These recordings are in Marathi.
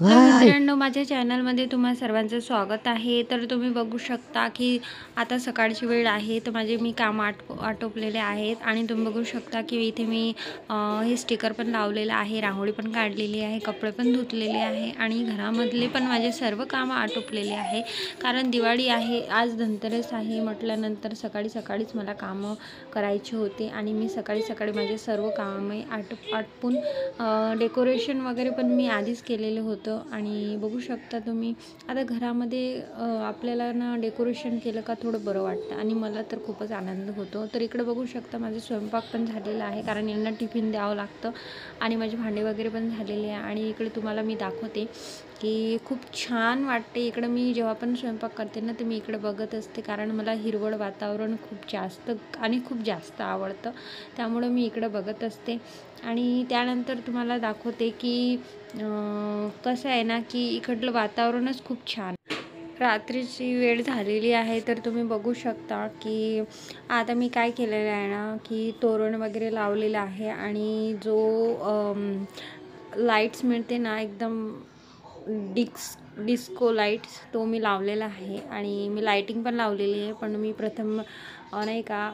तर मित्रांनो, माझ्या चॅनलमध्ये तुम्हा सर्वांचं स्वागत आहे. तर तुम्ही बघू शकता की आता सकाळची वेळ आहे, तर मी काम आटोपलेले आहेत आणि तुम्ही बघू शकता की इथे मी हे स्टिकर पण लावलेलं आहे, रांगोळी पण काढलेली आहे, कपडे पण धुतलेले आहे आणि घरामधले पण माझे सर्व कामं आटोपलेले आहे. कारण दिवाळी आहे, आज धनतेरस आहे म्हटल्यानंतर सकाळीच मला कामं करायची होते आणि मी सकाळी माझे सर्व कामे आटपून डेकोरेशन वगैरे पण मी आधीच केलेलं होतं. आणि बघू शकता तुम्ही आता घरामध्ये आपल्याला ना डेकोरेशन केलं का थोडं बरं वाटतं आणि मला तर खूपच आनंद होतो. तर इकडे बघू शकता माझा स्वयंपाक पण झालेला आहे, कारण यांना टिफिन द्यावं लागतं आणि माझे भांडे वगैरे पण झालेले आहे. आणि इकडे तुम्हाला मी दाखवते की खूप छान वाटते. इकडं मी जेव्हा पण स्वयंपाक करते ना, तर मी इकडे बघत असते, कारण मला हिरवळ वातावरण खूप जास्त आवडतं. त्यामुळं मी इकडं बघत असते. आणि त्यानंतर तुम्हाला दाखवते की कसं आहे ना, की इकडलं वातावरणच खूप छान. रात्रीची वेळ झालेली आहे, तर तुम्ही बघू शकता की आता मी काय केलेलं आहे ना, की तोरण वगैरे लावलेलं आहे आणि जो लाईट्स मिळते ना एकदम डिस्को लाईट्स, तो मी लावलेला आहे आणि मी लाईटिंग पण लावलेली आहे. पण मी प्रथम नाही का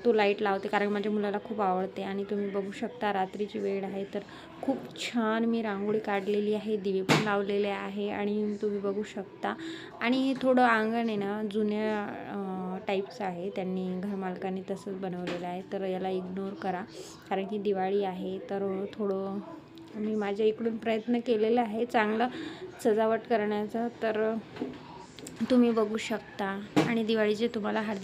तो लाईट लावते, कारण माझ्या मुलाला खूप आवडते. आणि तुम्ही बघू शकता रात्रीची वेळ आहे, तर खूप छान मी रांगोळी काढलेली आहे, दिवे पण लावलेले आहे आणि तुम्ही बघू शकता. आणि थोडं अंगण आहे ना जुन्या टाईप्स आहे, त्यांनी घरमालकांनी तसंच बनवलेलं आहे, तर याला इग्नोर करा, कारण की दिवाळी आहे. तर थोडं मी माझ्या इकडून प्रयत्न केलेला आहे चांगलं सजावट करण्याचा, तर तुम्ही बघू शकता. आणि दिवाळीचे तुम्हाला